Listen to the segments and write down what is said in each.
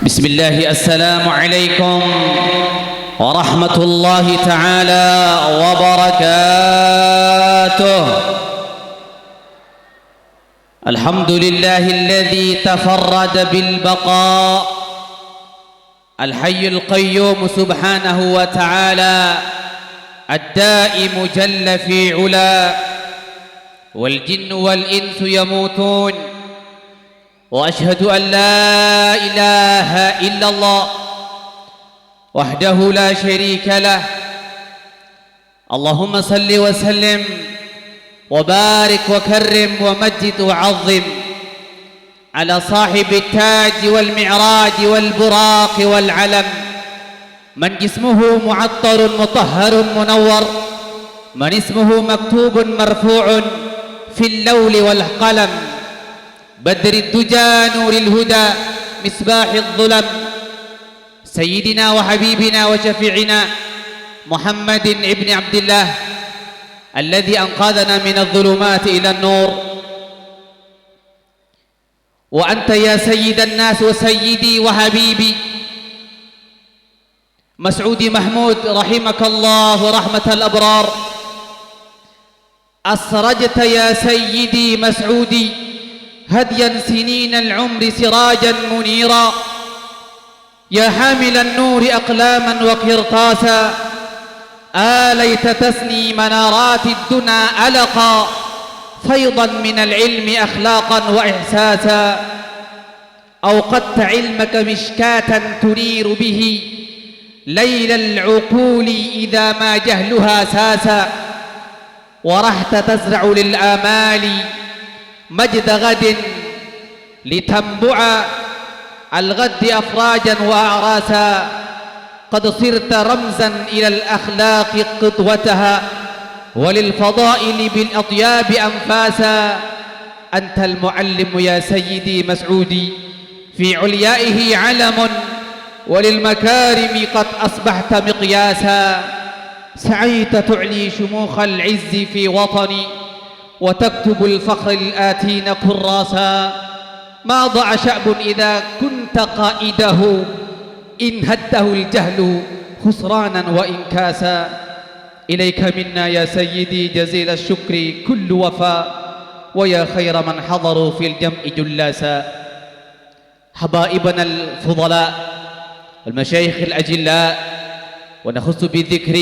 بسم الله. السلام عليكم ورحمة الله تعالى وبركاته. الحمد لله الذي تفرد بالبقاء، الحي القيوم سبحانه وتعالى، الدائم جل في علا، والجن والإنس يموتون، وأشهد أن لا إله إلا الله وحده لا شريك له. اللهم صل وسلم وبارك وكرم ومجد وعظم على صاحب التاج والمعراج والبراق والعلم، من جسمه معطر مطهر منور، من اسمه مكتوب مرفوع في اللول والقلم، بدر الدجى نور الهدى مصباح الظلم، سيدنا وحبيبنا وشفيعنا محمد ابن عبد الله الذي أنقذنا من الظلمات إلى النور. وأنت يا سيد الناس وسيدي وحبيبي مسعود محمود رحمك الله رحمة الأبرار، أسرجت يا سيدي مسعودي هديا سنين العمر سراجا منيرا، يا حامل النور أقلاما وقرطاسا، آليت تسني منارات الدنا ألقا، فيضا من العلم أخلاقا وإحساسا، أوقدت علمك مشكاة تنير به ليل العقول إذا ما جهلها ساسا، ورحت تزرع للآمال مجد غد لتنبع الغد أفراجا وأعراسا، قد صرت رمزا إلى الأخلاق قدوتها وللفضائل بالأطياب أنفاسا. أنت المعلم يا سيدي مسعودي، في عليائه علم وللمكارم قد أصبحت مقياسا، سعيت تعلي شموخ العز في وطني وتكتب الفخر الآتين كراسا، ما ضاع شعب إذا كنت قائده إن هده الجهل خسرانا وإنكاسا. إليك منا يا سيدي جزيل الشكر كل وفاء، ويا خير من حضروا في الجمع جلاسا. حبائبنا الفضلاء والمشايخ الأجلاء، ونخص بالذكر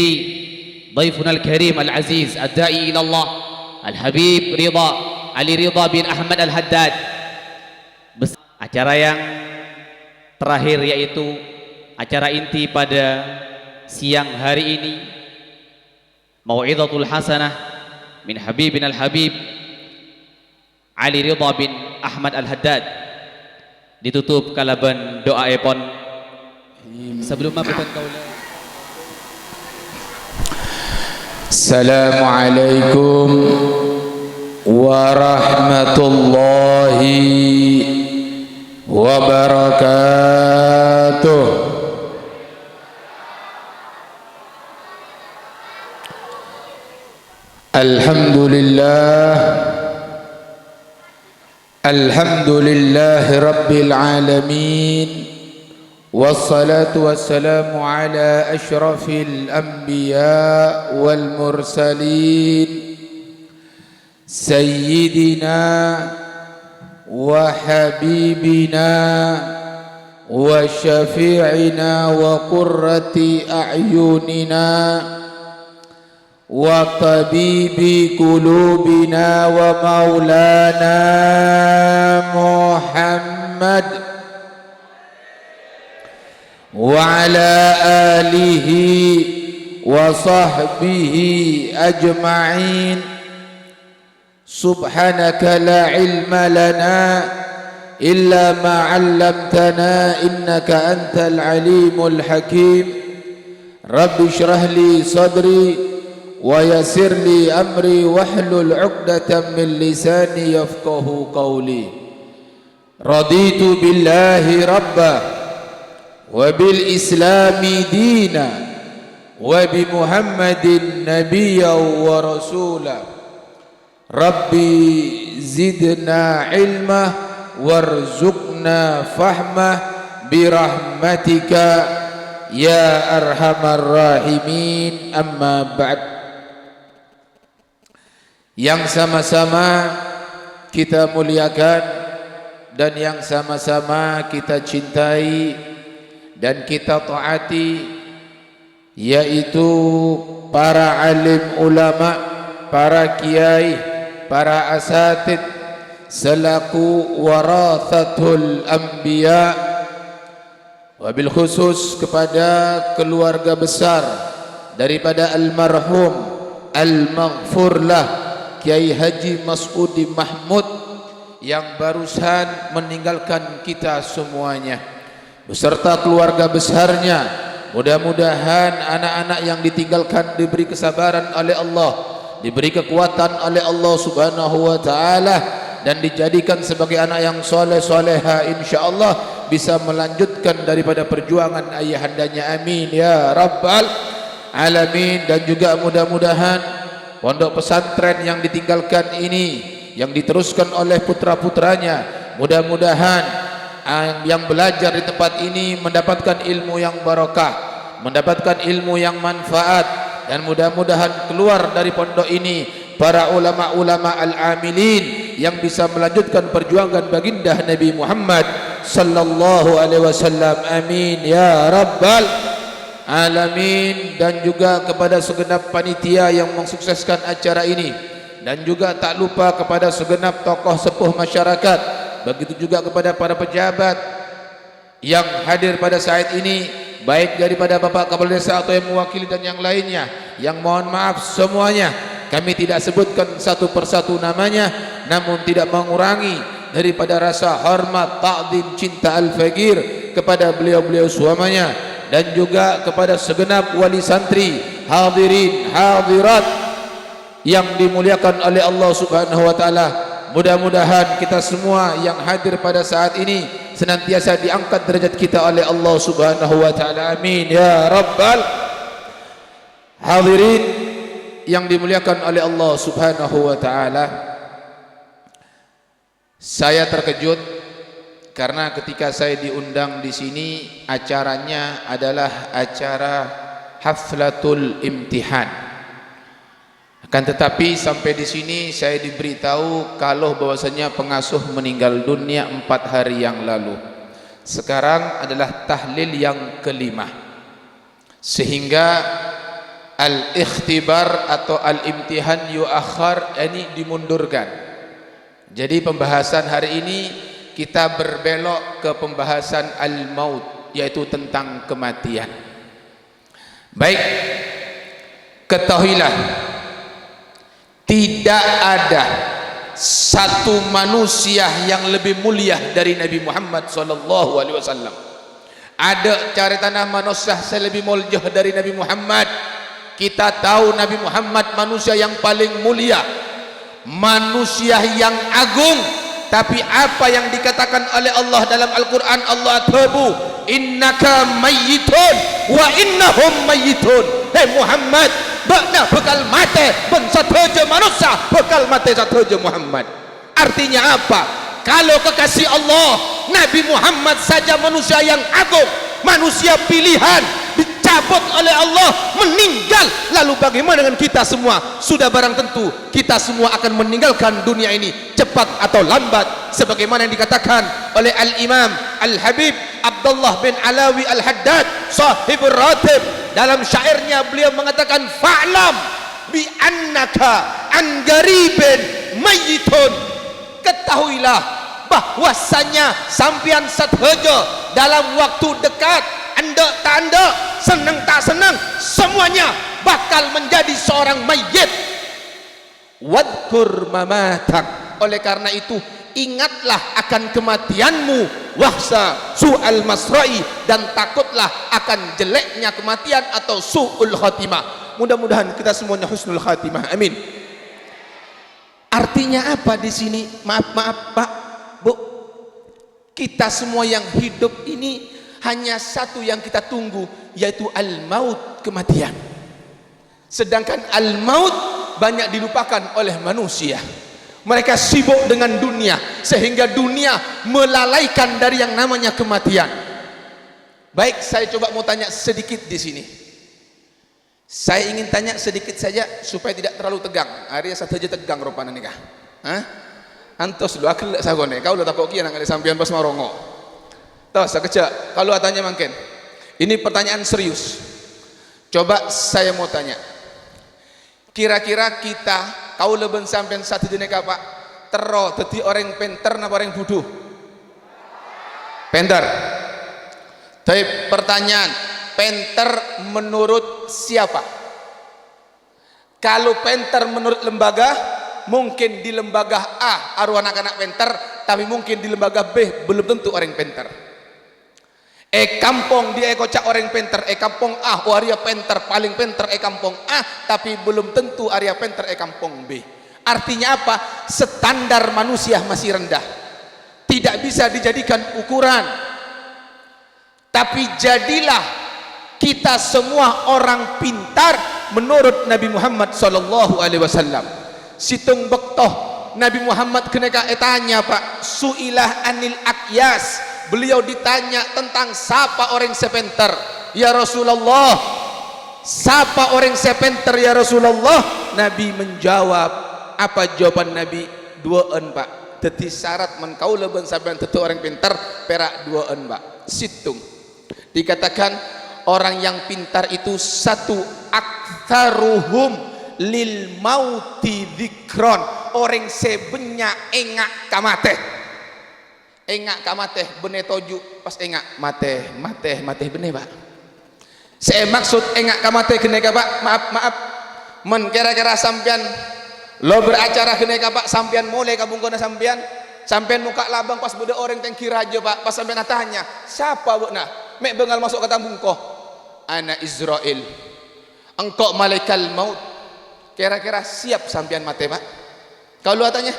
ضيفنا الكريم العزيز الداعي إلى الله الحبيب رضا علي رضا bin Ahmad Al-Haddad. Acara yang terakhir yaitu acara inti pada siang hari ini, Mau'izatul Hasanah min Habibina Al-Habib Ali Ridha bin Ahmad Al-Haddad, ditutup kalaban doa epon. Sebelum mabukan kaula, Assalamualaikum warahmatullahi wabarakatuh. Alhamdulillahi rabbil alamin, wassalatu wassalamu ala ashrafil anbiya wal mursalin, sayyidina wa habibina wa syafi'ina wa qurrati a'yunina wa tabibi qulubina wa maulana Muhammad wa ala alihi wa sahbihi ajma'in. Subhanaka la ilma lana illa ma 'allamtana innaka antal alimul hakim. Rabbi shrah li sadri wa yassir li amri wahlul 'uqdatam min lisani yafqahu qawli. Raditu billahi rabba wa bil islami dina wa bi Muhammadin nabiyyan wa rasula. Rabbi zidna ilmah warzuqna fahmah birahmatika ya arhamar rahimin. Amma ba'd. Yang sama-sama kita muliakan dan yang sama-sama kita cintai dan kita taati, yaitu para alim ulama, para kiai, para asatid selaku warathatul anbiya, wabil khusus kepada keluarga besar daripada almarhum al-maghfurlah Kiai Haji Mas'udi Mahmud yang barusan meninggalkan kita semuanya beserta keluarga besarnya. Mudah-mudahan anak-anak yang ditinggalkan diberi kesabaran oleh Allah, diberi kekuatan oleh Allah Subhanahu wa taala, dan dijadikan sebagai anak yang soleh-soleha, insyaallah bisa melanjutkan daripada perjuangan ayahandanya. Amin ya rabbal alamin. Dan juga mudah-mudahan pondok pesantren yang ditinggalkan ini, yang diteruskan oleh putra-putranya, mudah-mudahan yang belajar di tempat ini mendapatkan ilmu yang barakah, mendapatkan ilmu yang manfaat, dan mudah-mudahan keluar dari pondok ini para ulama-ulama al-amilin yang bisa melanjutkan perjuangan baginda Nabi Muhammad sallallahu alaihi wasallam. Amin ya rabbal alamin. Dan juga kepada segenap panitia yang mensukseskan acara ini, dan juga tak lupa kepada segenap tokoh sepuh masyarakat, begitu juga kepada para pejabat yang hadir pada saat ini, baik daripada Bapak Kepala Desa atau yang mewakili dan yang lainnya, yang mohon maaf semuanya kami tidak sebutkan satu persatu namanya, namun tidak mengurangi daripada rasa hormat, ta'zim, cinta al-faqir kepada beliau-beliau semuanya, dan juga kepada segenap wali santri, hadirin hadirat yang dimuliakan oleh Allah Subhanahu wa taala. Mudah-mudahan kita semua yang hadir pada saat ini senantiasa diangkat derajat kita oleh Allah Subhanahu wa taala. Amin ya rabbal hadirin yang dimuliakan oleh Allah Subhanahu wa taala. Saya terkejut karena ketika saya diundang di sini, acaranya adalah acara haflatul imtihan. Akan tetapi sampai di sini saya diberitahu kalau bahwasanya pengasuh meninggal dunia 4 hari yang lalu. Sekarang adalah tahlil yang kelima, sehingga al-ikhtibar atau al-imtihan yuakhar, ini dimundurkan. Jadi pembahasan hari ini kita berbelok ke pembahasan al-maut, yaitu tentang kematian. Baik, ketahuilah tidak ada satu manusia yang lebih mulia dari Nabi Muhammad sallallahu alaihi wasallam. Ada cari tanah manusia lebih mulia dari Nabi Muhammad. Kita tahu Nabi Muhammad manusia yang paling mulia, manusia yang agung. Tapi apa yang dikatakan oleh Allah dalam Al-Quran, Allah tabu innaka mayyitun wa innahum mayyitun. Hei Muhammad, bakna bekal mati, ben sataja manusia bekal mati sataja Muhammad. Artinya apa? Kalau kekasih Allah Nabi Muhammad saja manusia yang agung, manusia pilihan, dicabut oleh Allah, meninggal, lalu bagaimana dengan kita semua? Sudah barang tentu kita semua akan meninggalkan dunia ini cepat atau lambat, sebagaimana yang dikatakan oleh Al-Imam Al-Habib Abdullah bin Alawi Al-Haddad sahibur ratib. Dalam syairnya beliau mengatakan, fa'lam bi annaka an garibin mayyitun. Ketahuilah bahwasanya sampian sathaja dalam waktu dekat, anda tak anda, senang tak senang, semuanya bakal menjadi seorang mayit. Wadkur mamatak. Oleh karena itu ingatlah akan kematianmu, wahsa su'al masra'i, dan takutlah akan jeleknya kematian atau su'ul khatimah. Mudah-mudahan kita semuanya husnul khatimah. Amin. Artinya apa di sini? Maaf Pak, Bu, kita semua yang hidup ini hanya satu yang kita tunggu, yaitu al-maut, kematian. Sedangkan al-maut banyak dilupakan oleh manusia. Mereka sibuk dengan dunia sehingga dunia melalaikan dari yang namanya kematian. Baik, saya coba mau tanya sedikit di sini. Saya ingin tanya sedikit saja supaya tidak terlalu tegang. Hari satu aja tegang rupanya nikah. Hah? Antos lu akal sagone. Kau lu takok kieu nang ada sampean pas marongo. Tahu sakejap. Kalau tanya mangken. Ini pertanyaan serius. Coba saya mau tanya. Kira-kira kita kau leben sampean satu dineka Pak tero dadi orang penter napa orang buduh? Penter. Tapi pertanyaan, penter menurut siapa? Kalau penter menurut lembaga, mungkin di lembaga A aru anak-anak penter, tapi mungkin di lembaga B belum tentu orang penter. Kampung dia kocak orang penter, kampung A area penter paling penter kampung A, tapi belum tentu area penter kampung B. Artinya apa? Standar manusia masih rendah, tidak bisa dijadikan ukuran. Tapi jadilah kita semua orang pintar menurut Nabi Muhammad sallallahu alaihi wasallam. Situng bektoh Nabi Muhammad keneka tanya Pak, suilah anil akyas. Beliau ditanya tentang siapa orang sepenter. Ya Rasulullah, siapa orang sepenter ya Rasulullah? Nabi menjawab, apa jawaban Nabi? Duaan Pak. Teti syarat men kaula ben sampean tetu orang pintar perak duaan Pak. Situng. Dikatakan orang yang pintar itu satu aktsaruhum lil mauti dzikron, orang sebenya engak kamate. Engak kamate bene toju pas engak mate bene Pak. Saya maksud engak kamate geneka Pak, maaf men kira-kira sampean lo beracara geneka Pak, sampean mulai kabungkona sampean muka labang pas bude orang tengki raja Pak, pas sampean tanya siapa bu nah mek bengal masuk ke tambungko ana Israel engkau malaikat maut, kira-kira siap sampean mate Pak? Kalau tanya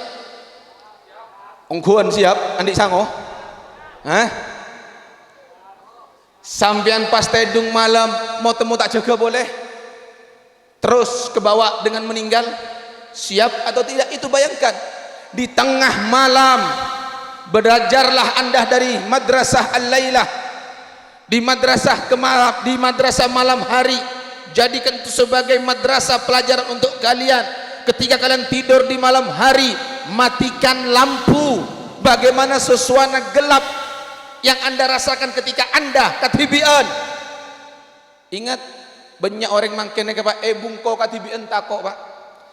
ongkuan siap andik sango? Hah? Sampean pas tedung malam mau temu tak jaga boleh? Terus kebawa dengan meninggal, siap atau tidak? Itu bayangkan di tengah malam belajarlah Anda dari madrasah al-lailah, di madrasah malam hari, jadikan itu sebagai madrasah pelajaran untuk kalian. Ketika kalian tidur di malam hari, matikan lampu. Bagaimana suasana gelap yang Anda rasakan ketika Anda katibian. Ingat banyak orang mangkene ke Pak bungko katibian tako Pak,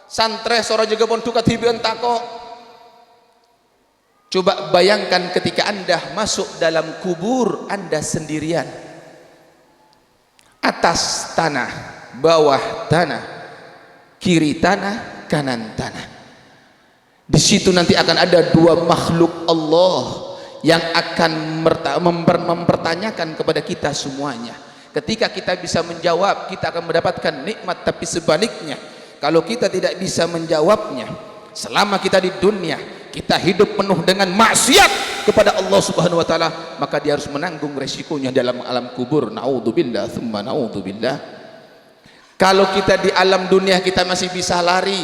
santre sora juga pun tu katibian tako. Coba bayangkan ketika Anda masuk dalam kubur Anda sendirian, atas tanah, bawah tanah, kiri tanah, kanan tanah. Di situ nanti akan ada dua makhluk Allah yang akan mempertanyakan kepada kita semuanya. Ketika kita bisa menjawab, kita akan mendapatkan nikmat, tapi sebaliknya kalau kita tidak bisa menjawabnya, selama kita di dunia kita hidup penuh dengan maksiat kepada Allah Subhanahu wa taala, maka dia harus menanggung resikonya dalam alam kubur. Naudzubillah tsumma naudzubillah. Kalau kita di alam dunia kita masih bisa lari,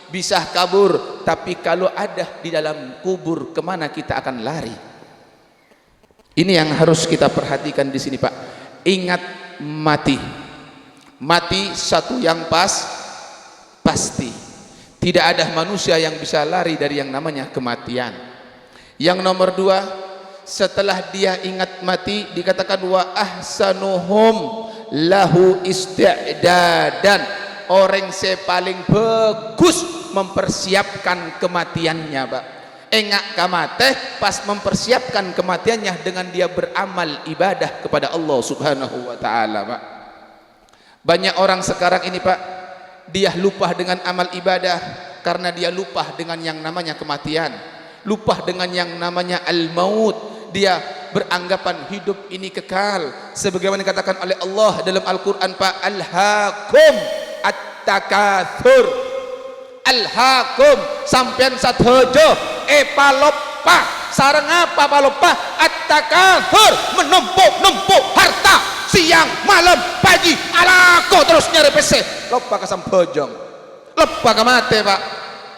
bisa kabur, tapi kalau ada di dalam kubur kemana kita akan lari? Ini yang harus kita perhatikan di sini Pak. Ingat mati. Mati satu yang pasti. Tidak ada manusia yang bisa lari dari yang namanya kematian. Yang nomor dua, setelah dia ingat mati, dikatakan wa ahsanuhum lahu isti'dadan, orang yang paling bagus mempersiapkan kematiannya Pak. Engak kamate pas mempersiapkan kematiannya dengan dia beramal ibadah kepada Allah Subhanahu wa taala Pak. Banyak orang sekarang ini Pak, dia lupa dengan amal ibadah karena dia lupa dengan yang namanya kematian, lupa dengan yang namanya al-maut. Dia beranggapan hidup ini kekal, sebagaimana dikatakan oleh Allah dalam Al-Quran Pak, alhaakum at-takatsur, alhaakum sampean sadojo palopa sareng apa palopa at-takatsur, menumpuk harta siang malam pagi alako terus nyari PC lupa kasam bojong, lupa ke mate Pak.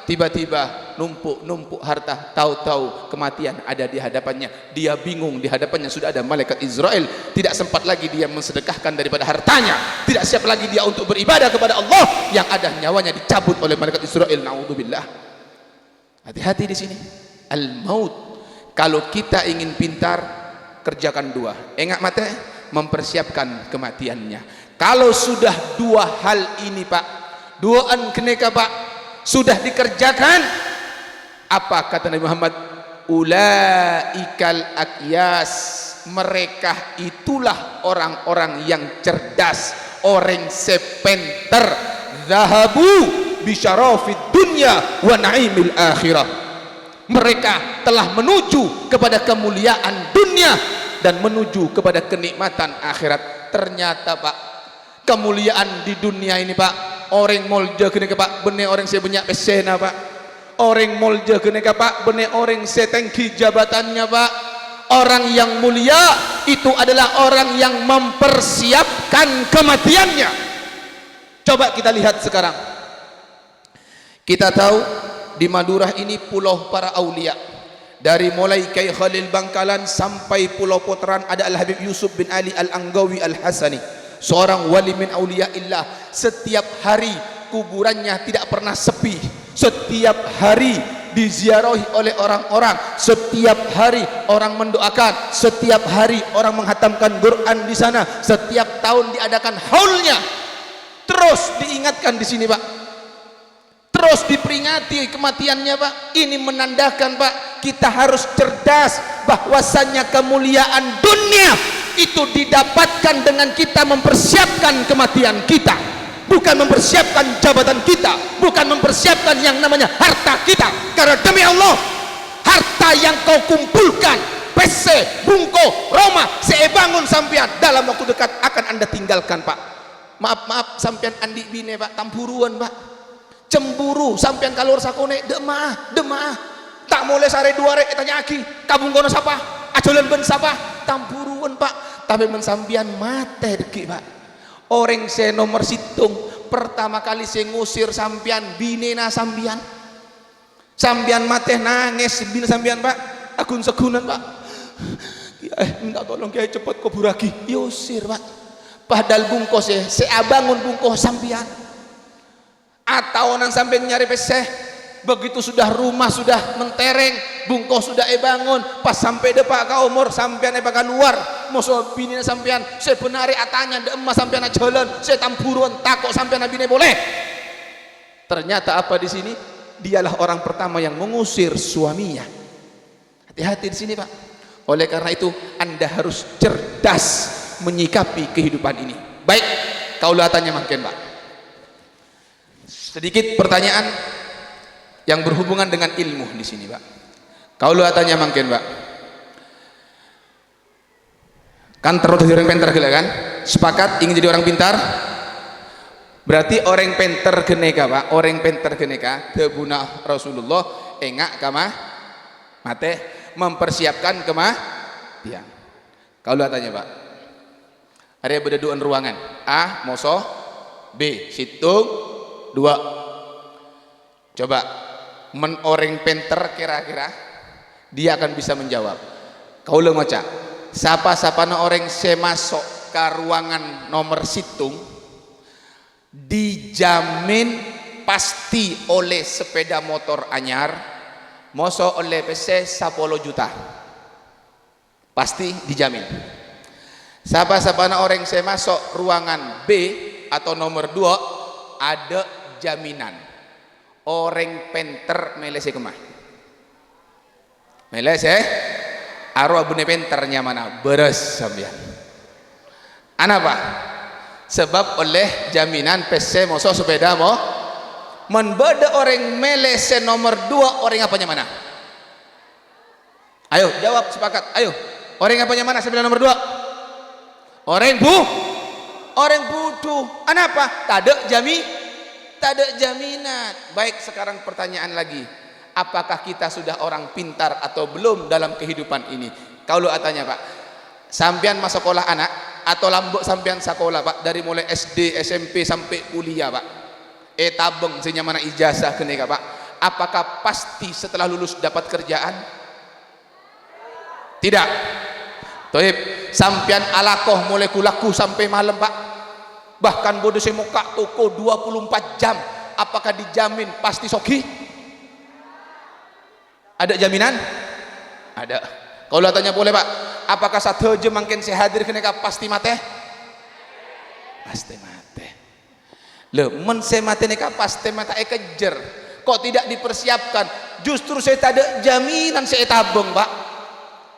tiba-tiba numpuk harta, tahu-tahu kematian ada di hadapannya. Dia bingung, di hadapannya sudah ada malaikat Israel. Tidak sempat lagi dia mensedekahkan daripada hartanya, tidak siap lagi dia untuk beribadah kepada Allah, yang ada nyawanya dicabut oleh malaikat Israel. Naudzubillah. Hati-hati di sini. Al-maut. Kalau kita ingin pintar, kerjakan dua. Ingat mate, mempersiapkan kematiannya. Kalau sudah dua hal ini Pak, duaan keneka Pak, sudah dikerjakan, apa kata Nabi Muhammad? Ulaikal akyas, mereka itulah orang-orang yang cerdas, orang sepenter. Zahabu bisyarafid dunya wa naimil akhirah. Mereka telah menuju kepada kemuliaan dunia dan menuju kepada kenikmatan akhirat. Ternyata Pak, kemuliaan di dunia ini Pak, orang molja kene Pak, bener orang saya banyak pesena Pak. Orang molja kene Pak, bener orang saya tangki jabatannya Pak. Orang yang mulia itu adalah orang yang mempersiapkan kematiannya. Coba kita lihat sekarang. Kita tahu di Madura ini pulau para aulia. Dari mulai Kiai Khalil Bangkalan sampai Pulau Poteran ada Al-Habib Yusuf bin Ali Al-Anggawi Al-Hasani, seorang wali min aulia illah. Setiap hari kuburannya tidak pernah sepi. Setiap hari diziarahi oleh orang-orang. Setiap hari orang mendoakan. Setiap hari orang menghatamkan Quran di sana. Setiap tahun diadakan haulnya. Terus diingatkan di sini Pak. Terus diperingati kematiannya Pak. Ini menandakan Pak, kita harus cerdas bahwasannya kemuliaan dunia itu didapatkan dengan kita mempersiapkan kematian kita, bukan mempersiapkan jabatan kita, bukan mempersiapkan yang namanya harta kita. Karena demi Allah, harta yang kau kumpulkan, PC, Bungko, Roma, sebangun sampean dalam waktu dekat akan Anda tinggalkan Pak. Maaf sampean andi bine Pak, tampuruan Pak. Cemburu sampean kalor sakone demah tak mulai sare dua rek tanya aki kabung kono sapa ajolan ben sapa tampuruan Pak. Tapi mensampian mate deki Pak. Orang saya nomor situng pertama kali saya ngusir sampean binena sampean mate nangis bin sampean Pak, akun segunan Pak. Minta tolong Kiai cepat kuburaki yusir Pak. Padahal bungkos saya bangun bungkos sampean. Atau nang sampai nyari peseh, begitu sudah rumah sudah mentereng, bungkos sudah bangun, pas sampai depan ka umur sampean ka luar, moso bini sampean saya benari atanya de emas sampean jalan, saya tampuruan takok sampean bini boleh. Ternyata apa di sini? Dialah orang pertama yang mengusir suaminya. Hati-hati di sini Pak. Oleh karena itu Anda harus cerdas menyikapi kehidupan ini. Baik, kaulah tanya makin Pak. Sedikit pertanyaan yang berhubungan dengan ilmu di sini, Pak. Kau lu tanya mungkin, Pak. Kan terus jadi orang pintar gila kan? Sepakat ingin jadi orang pintar? Berarti orang pintar geneka, Pak. Orang pintar geneka tebuna Rasulullah engak kama mate mempersiapkan kematian. Kau lu tanya, Pak. Ada berduaan ruangan. A, moso. B, situng. 2. Coba orang pinter kira-kira dia akan bisa menjawab. Kau lo maca siapa orang saya masuk ke ruangan nomor situng dijamin pasti oleh sepeda motor anyar, moso oleh PC 10 juta pasti dijamin. Siapa orang saya masuk ruangan B atau nomor 2 ada jaminan orang penter melese kemah melese arwah bune penternya mana beres sampean anapa sebab oleh jaminan PC moso sepeda mo membeda orang melese nomor 2 orang apanya mana ayo jawab sepakat ayo orang apanya mana sepeda nomor 2 orang butuh anapa tak ada jaminan. Baik, sekarang pertanyaan lagi, apakah kita sudah orang pintar atau belum dalam kehidupan ini? Kalau tanya Pak, sampean masuk sekolah anak atau lambok sampean sekolah Pak dari mulai SD, SMP sampai kuliah Pak. Tabeng senya mana ijazah keneka Pak. apakah pasti setelah lulus dapat kerjaan? Tidak. Toib, sampian alakoh mulai kulaku sampai malam Pak. Bahkan bodoh saya muka toko 24 jam. Apakah dijamin pasti soki? Ada jaminan? Ada. Kalau tanya boleh Pak, apakah satu jam mungkin saya hadir keneka pasti mate? Pasti mate. Loh, men saya mate neka pasti mate kejer. Kok tidak dipersiapkan? Justru saya tak ada jaminan saya tabung Pak.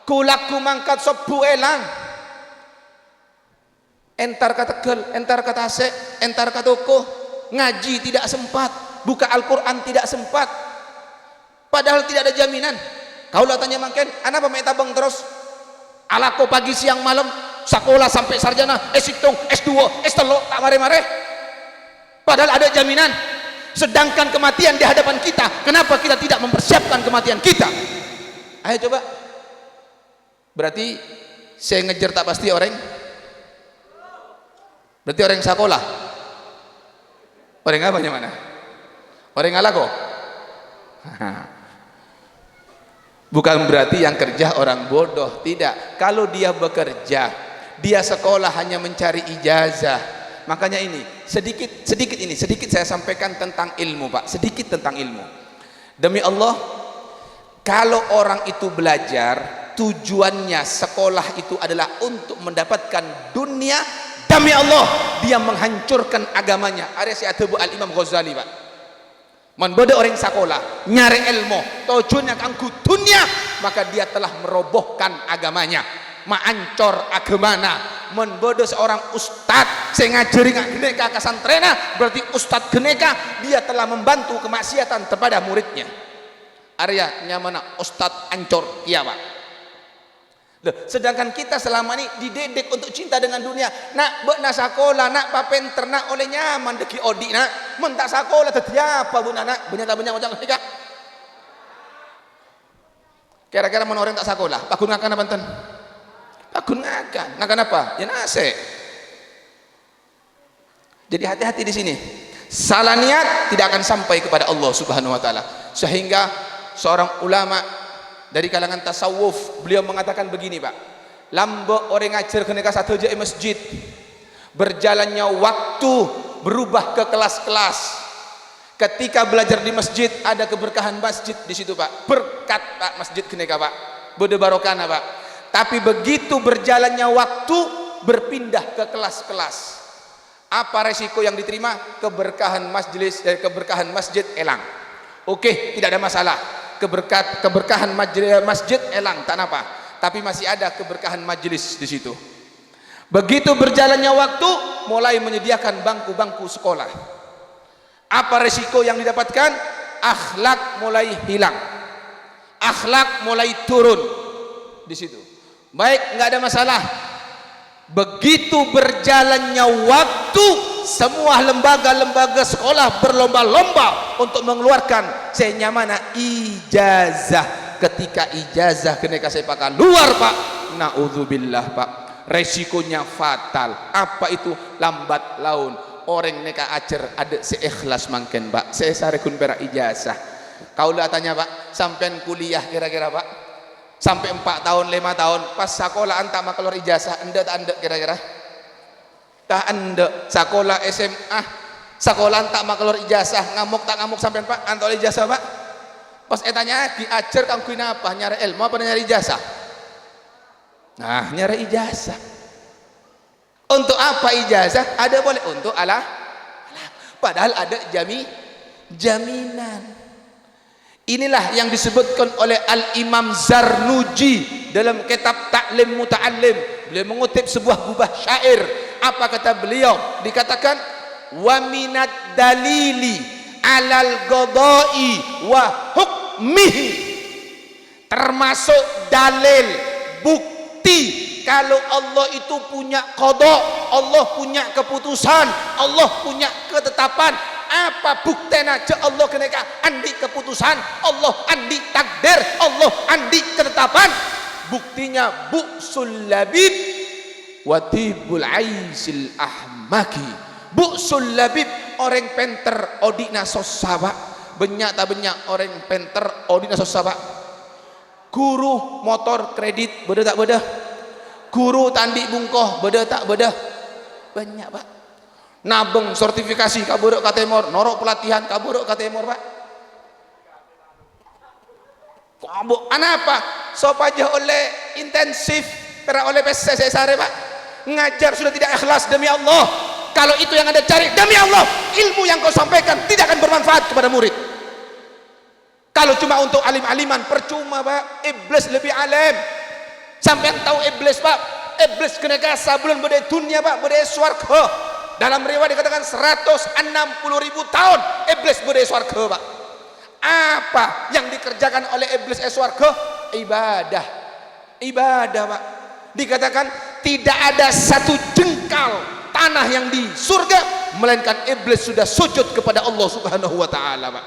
Kulaku mangkat sobu elang. Entar kata kel, entar kata ase, entar kata toko, ngaji tidak sempat, buka Al-Quran tidak sempat, padahal tidak ada jaminan. Kau lah tanya mangken, anak pemain tabang terus, alako pagi siang malam, sekolah sampai sarjana, S1, S2, S3, tak mare-mare, padahal ada jaminan. Sedangkan kematian di hadapan kita, kenapa kita tidak mempersiapkan kematian kita? Ayo coba. Berarti saya ngejar tak pasti orang. Berarti orang sekolah. Orang apa mana? Orang alako. Bukan berarti yang kerja orang bodoh, tidak. Kalau dia bekerja, dia sekolah hanya mencari ijazah. Makanya ini sedikit saya sampaikan tentang ilmu Pak, sedikit tentang ilmu. Demi Allah, kalau orang itu belajar, tujuannya sekolah itu adalah untuk mendapatkan dunia, demi Allah dia menghancurkan agamanya. Ada si Abu Al-Imam Ghazali Pak. Menbodoh orang sekolah nyari ilmu, tujuannya kangku dunia, maka dia telah merobohkan agamanya, mancor agamana. Menbodoh seorang ustad saya ngajari ngak geneka kasantrena, berarti ustad geneka dia telah membantu kemaksiatan kepada muridnya. Arya nyamana ustad ancor iya Pak. Loh, sedangkan kita selama ini dididik untuk cinta dengan dunia. Nak nak sekolah, nak papenter, nak oleh nyaman deki odi nak. Men tak sekolah tadi apa bu nak? Banyak macam nikah. Kira-kira mana orang tak sekolah? Pakun ngakan apa enten? Pakun ngakan apa? Ya nase. Jadi hati-hati di sini. Salah niat tidak akan sampai kepada Allah Subhanahu wa taala. Sehingga seorang ulama dari kalangan tasawuf, beliau mengatakan begini Pak, lambo orang ngajar keneka satu je masjid, berjalannya waktu berubah ke kelas-kelas. Ketika belajar di masjid ada keberkahan masjid di situ Pak, berkat Pak masjid keneka Pak, bode barokana Pak. Tapi begitu berjalannya waktu berpindah ke kelas-kelas, apa resiko yang diterima? Keberkahan masjid elang. Oke, tidak ada masalah. Keberkahan masjid elang tak apa, tapi masih ada keberkahan majelis di situ. Begitu berjalannya waktu mulai menyediakan bangku-bangku sekolah, apa resiko yang didapatkan? Akhlak mulai hilang, akhlak mulai turun di situ. Baik, nggak ada masalah. Begitu berjalannya waktu, semua lembaga-lembaga sekolah berlomba-lomba untuk mengeluarkan senyamana ijazah. Ketika ijazah keneka saya pakai luar Pak, naudzubillah Pak, resikonya fatal. Apa itu? Lambat laun orang neka ajar ada seikhlas mangken Pak, saya sarekun perak ijazah. Kau lah tanya Pak, sampai kuliah kira-kira Pak sampai 4 tahun 5 tahun pas sekolah antak mak keluar ijazah anda tak anda kira-kira tak anda sekolah SMA sekolah antak mak keluar ijazah ngamuk tak ngamuk sampai Pak antak ijazah Pak pas tanya diajar kamu guna apa nyari ilmu apa nyari ijazah? Nah nyari ijazah untuk apa ijazah? Ada boleh untuk Allah padahal ada jaminan. Inilah yang disebutkan oleh Al-Imam Zarnuji dalam kitab Ta'lim Muta'allim. Beliau mengutip sebuah gubah syair. Apa kata beliau? Dikatakan wa minad dalili alal qada'i wa hukmihi, termasuk dalil bukti kalau Allah itu punya qada, Allah punya keputusan, Allah punya ketetapan. Apa buktinya je Allah keneka andi keputusan, Allah andi takdir, Allah andi ketetapan. Buktinya bu'sul labib watibul aisil ahmaki. Bu'sul labib orang penter odina sosawa, Banyak tak banyak orang penter Odin susah pak. Guru motor kredit beda tak beda. Guru tandi bungkoh beda tak beda. Banyak pak. Nabeng sertifikasi kaburuk ka Timur, norok pelatihan kaburuk ka Timur pak. Kok apa? So aja oleh intensif, pera oleh PSS sare pak. Ngajar sudah tidak ikhlas demi Allah. Kalau itu yang Anda cari demi Allah, ilmu yang kau sampaikan tidak akan bermanfaat kepada murid. Kalau cuma untuk alim-aliman percuma pak. Iblis lebih alim. Sampai tahu iblis pak? Iblis kena kasa bulan berdaya dunia pak, berdaya swarga. Dalam riwayat dikatakan 160.000 tahun iblis berdaya swarga pak. Apa yang dikerjakan oleh iblis swarga? Ibadah. Ibadah pak. Dikatakan tidak ada satu jengkal tanah yang di surga melainkan iblis sudah sujud kepada Allah Subhanahu wa taala pak.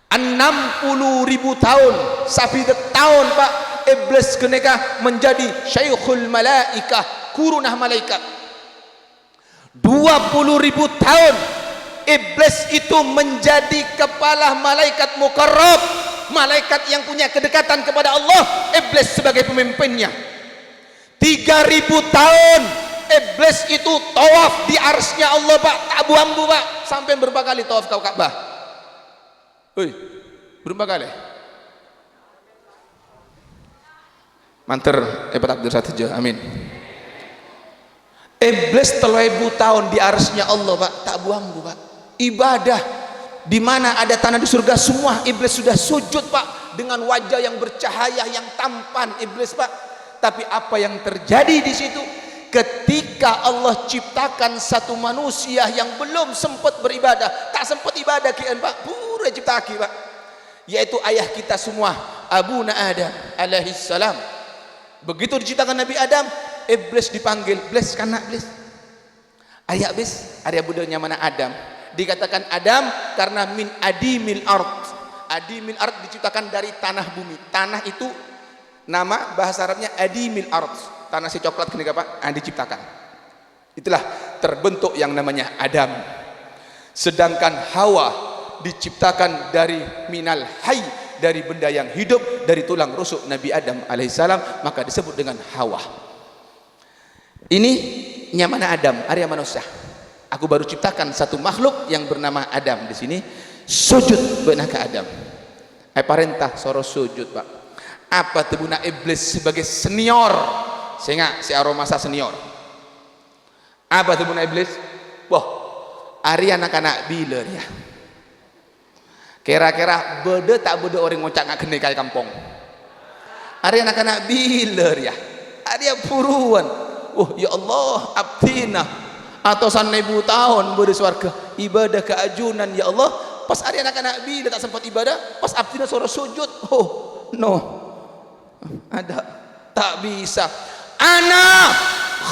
60.000 tahun sabidat tahun pak iblis keneka menjadi syekhul malaikah, gurunah malaikat. 20.000 tahun iblis itu menjadi kepala malaikat mukarrab, malaikat yang punya kedekatan kepada Allah, iblis sebagai pemimpinnya. 3.000 tahun iblis itu tawaf di arsy-Nya Allah pak, tak buambu pak, sampai berapa kali tawaf kau Ka'bah? Hei, berapa kali? Manter, takdir satu aja, amin. Iblis 3.000 tahun di arsy-Nya Allah pak, tak buambu pak. Ibadah di mana ada tanah di surga semua iblis sudah sujud pak, dengan wajah yang bercahaya yang tampan iblis pak. Tapi apa yang terjadi di situ? Ketika Allah ciptakan satu manusia yang belum sempat beribadah, tak sempat ibadah kian pak, pura ciptaki pak, yaitu ayah kita semua, Abuna Adam alaihi salam. Begitu diciptakan Nabi Adam, iblis dipanggil, iblis kanak iblis. Ayah iblis, area budanya mana Adam? Dikatakan Adam karena min adimil ard. Adimil ard diciptakan dari tanah bumi. Tanah itu nama bahasa Arabnya adimil ard. Tanah si coklat kenika pak, diciptakan. Itulah terbentuk yang namanya Adam. Sedangkan Hawa diciptakan dari minal hayy, dari benda yang hidup, dari tulang rusuk Nabi Adam alaihissalam, maka disebut dengan Hawa. Ini nyamana Adam, area manusia. Aku baru ciptakan satu makhluk yang bernama Adam. Di sini sujud benar ke Adam. Perintah soro sujud pak. Apa tebuna iblis sebagai senior? Sehingga si aromasa senior. Apa tebuna iblis? Wah, ari anak-anak biler ya. Kira-kira beda tak beda orang ngocak ngak kene kaya kampung. Ari anak-anak biler ya. Ari puruan. Ya Allah, abdina atau 1.000 tahun berde swarga ibadah keajunan ya Allah. Pas ari anak-anak biler tak sempat ibadah, pas abdina suruh sujud. Oh, no. Ada tak bisa. Ana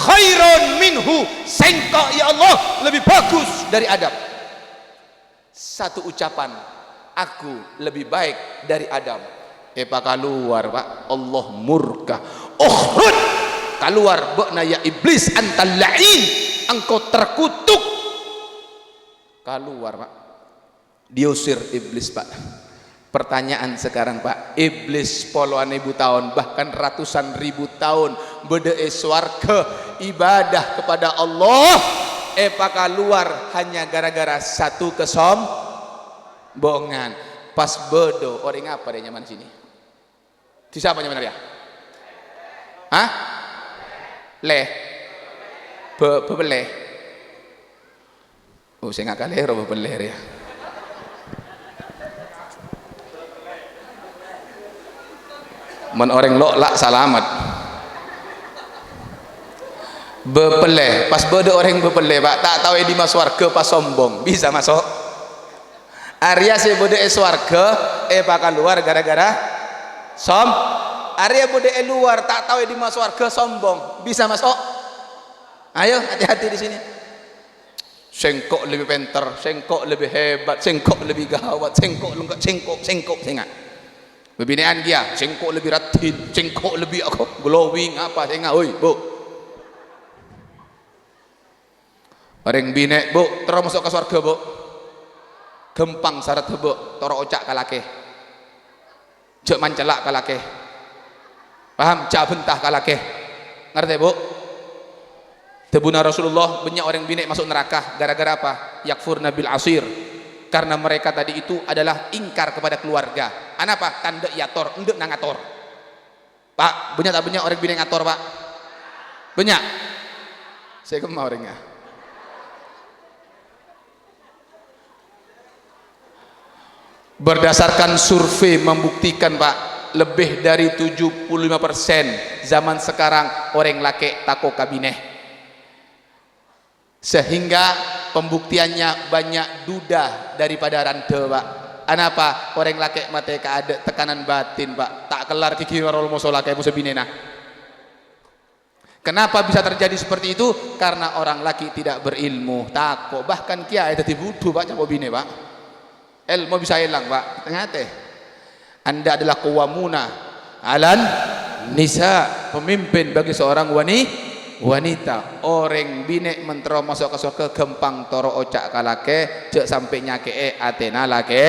khairun minhu, sengkok ya Allah lebih bagus dari Adam. Satu ucapan, aku lebih baik dari Adam. Pak keluar pak, Allah murka. Ukhrud, keluar bakna ya iblis antal la'in, engkau terkutuk. Keluar pak, diusir iblis pak. Pertanyaan sekarang pak, iblis puluhan ribu tahun bahkan ratusan ribu tahun berde swarga ibadah kepada Allah, pak keluar hanya gara-gara satu kesombongan. Pas bedo orang apa dia nyaman sini? Di siapa nyaman dia? Hah? Leh bebeleh. Oh saya nggak kalah roh bebeleh ya. Men orang lo lak salamat bepeleh pas bede orang bepeleh pak tak tahu di mas warga pas sombong bisa masuk area si bede swarga pak keluar gara-gara area bede luar tak tahu di mas warga sombong bisa masuk. Ayo hati-hati di sini. Sengkok lebih pintar, sengkok lebih hebat, sengkok lebih gawat, sengkok lengkap, sengkok sengak. Bebinean dia, cengkok lebih ratin, cengkok lebih glowing apa sehingga, oi bu, orang bine bu, terus masuk ke surga bu, gempang syarat hebek toro ocak kalake cek mancelak kalake paham cak bentah kalake ngerti bu tebuna Rasulullah banyak orang binek masuk neraka gara-gara apa yakfurna bil asir karena mereka tadi itu adalah ingkar kepada keluarga anapa tanda yator ndek nangator pak banyak tak banyak orang binek ngator pak banyak saya kemau orangnya berdasarkan survei membuktikan pak lebih dari 75% zaman sekarang orang laki tako kabineh sehingga pembuktiannya banyak duda daripada rante pak anapa orang laki mereka ada tekanan batin pak tak kelar kiki warol musola kayak musa binena kenapa bisa terjadi seperti itu karena orang laki tidak berilmu tako bahkan kiai tadi butuh pak cakap bine pak ilmu bisa hilang pak ternyata anda adalah qawwamuna alan nisa pemimpin bagi seorang wanita orang binek mentero masuk ke surga gempang toro ocak kalake cek sampai nyake atena lake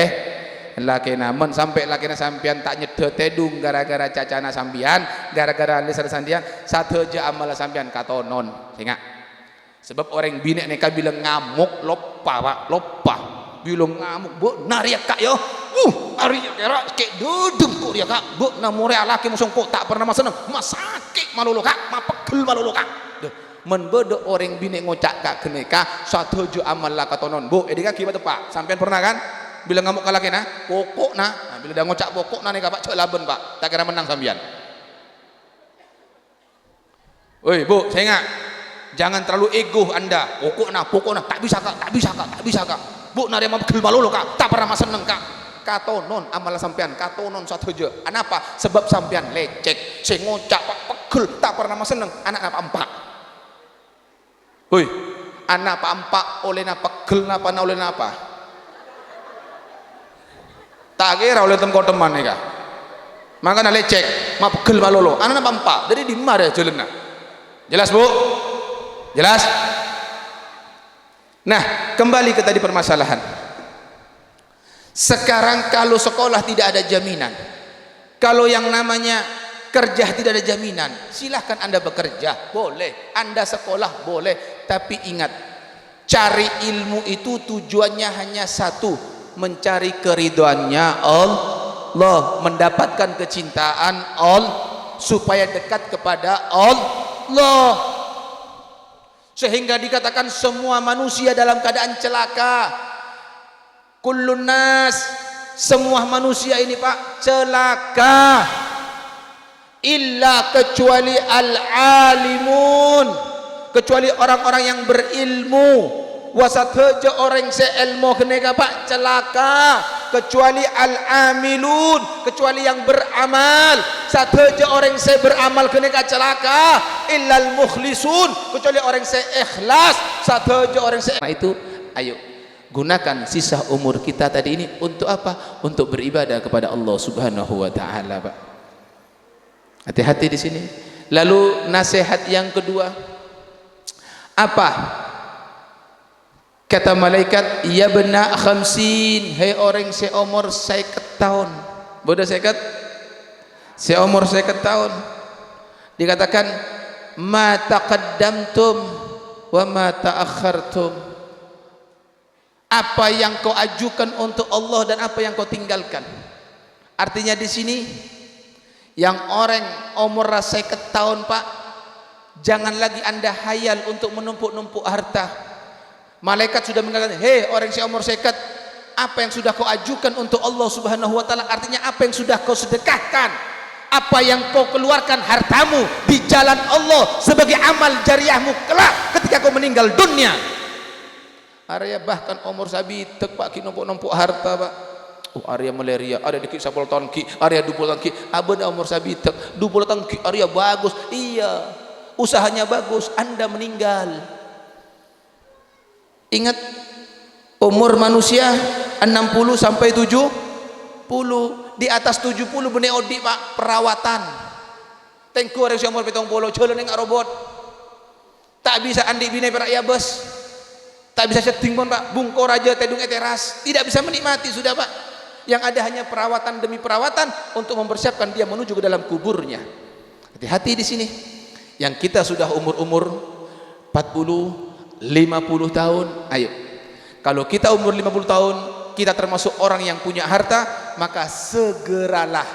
namun sampai lakena sampian tak nyedot tedung gara-gara cacana sampian gara-gara lisan sandian satu aja amal sampian katonon ingat sebab orang binek neka bilang ngamuk lopa pak lopa bilang ngamuk bu nariak kak yo nariak kira kek duduk kok dia kak bu namore laki musong kok tak pernah maseneng masakit malulu kak mapegel malulu kak menbodo orang bini ngocak kak keneka satu ju amal lah katonon bu edika kibat pak sampean pernah kan bilang ngamuk kalaki nah pokok nah bila dah ngocak pokok nah neka pak cek laben pak tak kira menang sampean woi bu saya ingat jangan terlalu ego anda pokok nah tak bisa kak bu nari mapegel malulu kak tak pernah maseneng kak katonon amal sampean katonon satu je anapa sebab sampean lecek saya ngocak pak pegel tak pernah maseneng anak apa empak woi anak apa empak oleh napa pegel napa oleh napa tak kira oleh tem teman nih kak makanya lecek mapegel malulu anak apa empak jadi di mana jalan jelas bu jelas nah kembali ke tadi permasalahan sekarang kalau sekolah tidak ada jaminan kalau yang namanya kerja tidak ada jaminan silahkan anda bekerja boleh anda sekolah boleh tapi ingat cari ilmu itu tujuannya hanya satu mencari keridhaannya Allah mendapatkan kecintaan Allah supaya dekat kepada Allah sehingga dikatakan semua manusia dalam keadaan celaka kullun nas semua manusia ini pak celaka illa kecuali al-alimun kecuali orang-orang yang berilmu wasathaja orang seilmu keneka pak celaka kecuali al-amilun kecuali yang beramal sathaja orang saya beramal keneka celaka illal mukhlisun kecuali orang saya ikhlas sathaja orang saya itu ayo gunakan sisa umur kita tadi ini untuk apa untuk beribadah kepada Allah Subhanahu wa taala Pak hati-hati di sini lalu nasihat yang kedua apa kata malaikat ya bena khamsin hai orang seumur 50 tahun bodoh 50 seumur 50 tahun dikatakan ma taqaddamtum wa ma ta'akhartum apa yang kau ajukan untuk Allah dan apa yang kau tinggalkan artinya di sini yang orang umur 50 tahun Pak jangan lagi anda hayal untuk menumpuk-numpuk harta malaikat sudah mengatakan hei orang seumur 50 apa yang sudah kau ajukan untuk Allah Subhanahu wa taala artinya apa yang sudah kau sedekahkan apa yang kau keluarkan hartamu di jalan Allah sebagai amal jariahmu kelak ketika kau meninggal dunia Arya bahkan umur sabitek Pak ki numpuk-numpuk harta Pak Arya malaria Arya dikit 10 tahun ki Arya 20 tahun ki abad umur sabitek 20 tahun ki Arya bagus iya usahanya bagus anda meninggal ingat umur manusia 60 sampai 70 di atas 70 benih odi Pak perawatan tengku orang umur 70 jalan yang robot tak bisa andi bina perak ya bos Tak bisa setting pun Pak, bungko raja tedung teras, tidak bisa menikmati sudah Pak. Yang ada hanya perawatan demi perawatan untuk mempersiapkan dia menuju ke dalam kuburnya. Hati-hati di sini. Yang kita sudah umur-umur 40, 50 tahun, ayo. Kalau kita umur 50 tahun, kita termasuk orang yang punya harta, maka segeralah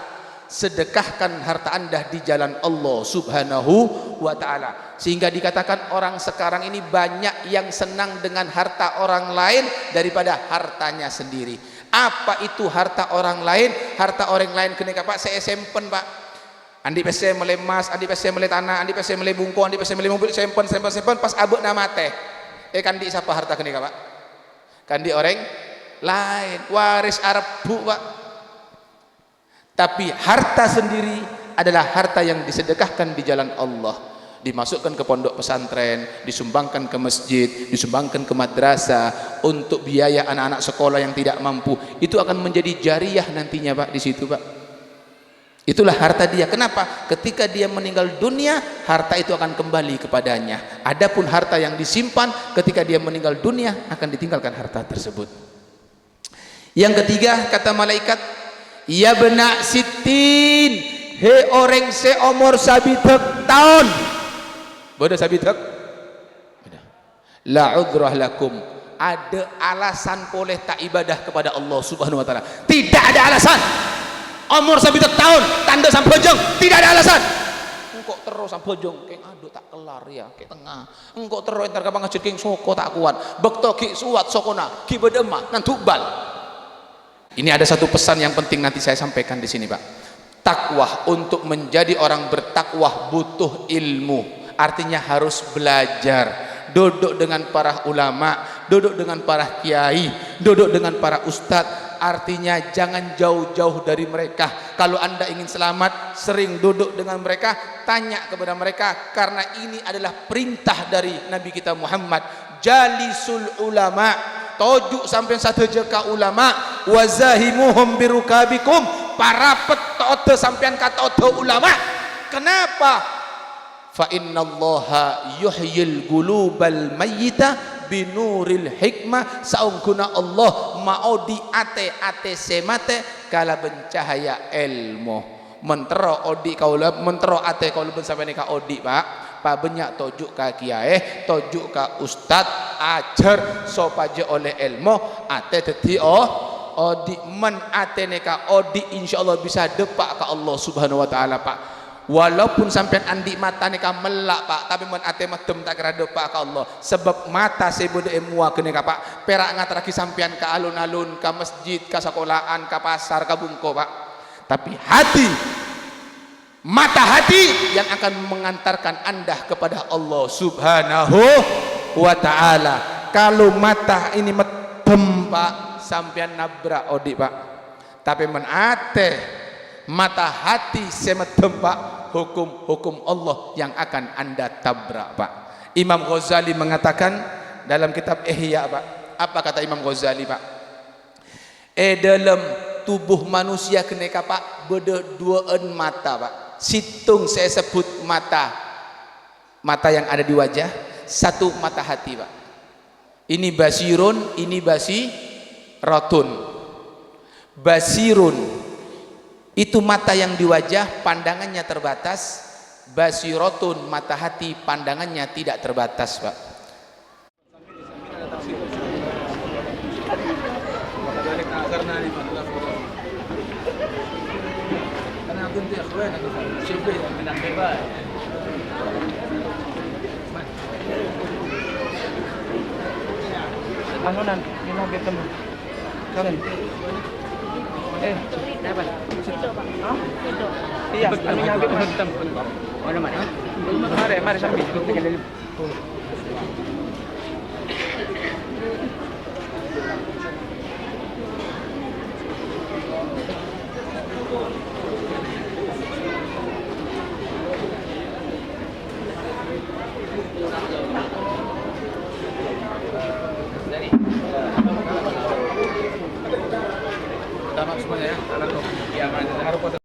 sedekahkan harta Anda di jalan Allah Subhanahu wa taala. Sehingga dikatakan orang sekarang ini banyak yang senang dengan harta orang lain daripada hartanya sendiri. Apa itu harta orang lain? Harta orang lain kenika Pak, saya simpen Pak. Andi pese mele emas, andi pese mele tanah, andi pese mele bungko, andi pese mele mobil, simpen pas abek nama teh. Kandi siapa harta kenika Pak? Kandi orang lain, waris Arab bu Pak. Tapi harta sendiri adalah harta yang disedekahkan di jalan Allah. Dimasukkan ke pondok pesantren, disumbangkan ke masjid, disumbangkan ke madrasah untuk biaya anak-anak sekolah yang tidak mampu. Itu akan menjadi jariah nantinya Pak di situ Pak. Itulah harta dia. Kenapa? Ketika dia meninggal dunia, harta itu akan kembali kepadanya. Adapun harta yang disimpan ketika dia meninggal dunia akan ditinggalkan harta tersebut. Yang ketiga kata malaikat, ya benak sitin, he orang seumur sabitek tahun. Bodoh sabitek. La udhrah lakum. Ada alasan boleh tak ibadah kepada Allah Subhanahu wa taala. Tidak ada alasan. Umur sabitek tahun, tanda sampojong, tidak ada alasan. Engkau terus sampojong, keng aduh tak kelar ya, ke tengah. Engkau terus entar kapang ngajut keng soko tak kuat. Bekto ki suat sokona, ki bedema nantubal. Ini ada satu pesan yang penting nanti saya sampaikan di sini Pak. Takwah, untuk menjadi orang bertakwa butuh ilmu. Artinya harus belajar, duduk dengan para ulama, duduk dengan para kiai, duduk dengan para ustadz. Artinya jangan jauh-jauh dari mereka. Kalau Anda ingin selamat, sering duduk dengan mereka, tanya kepada mereka, karena ini adalah perintah dari Nabi kita Muhammad. Jalisul ulama, tojuk sampai satu jeka ulama, wazahimuhum birukabikum, para petote sampean kata ulama. Kenapa? Fa innallaha yuhyil qulubal mayyita binuril hikmah. Saungkuna Allah mau di ate semate kala bencahaya ilmu. Mentero odi kaula, mentero ate kaula ben sampai ka odi Pak. Pa banyak tojuk ka kiai, tojuk ka ustad, ajar sopaje oleh ilmu ate dadi odi men ate ka odi insyaallah bisa depak ka Allah Subhanahu wa taala Pak. Walaupun sampean andi mata nika melak Pak, tapi mun ate medem tak kira depak ka Allah. Sebab mata sebode emua kene ka Pak. Perak ngatraki sampean ka alun-alun, ka masjid, ka sekolahan, ka pasar, ka bungko Pak. Tapi hati, mata hati yang akan mengantarkan Anda kepada Allah Subhanahu wa taala. Kalau mata ini medem Pak, sampean nabrak odi Pak. Tapi men ate mata hati semedem Pak, hukum-hukum Allah yang akan Anda tabrak Pak. Imam Ghazali mengatakan dalam kitab Ihya Pak, apa kata Imam Ghazali Pak? Dalam tubuh manusia keneka Pak beda duaan mata Pak. Situng saya sebut mata yang ada di wajah, satu mata hati Pak. Ini basirun, ini basiratun. Basirun itu mata yang di wajah, pandangannya terbatas. Basirotun, mata hati, pandangannya tidak terbatas Pak. Anunan, ini mau ketemu. Kalian. Dapat. Hah? Itu. Iya, kami nyampe hitam. Mana mana? Mari sambil tinggal di. Tamak semuanya ya. Alat ya, harus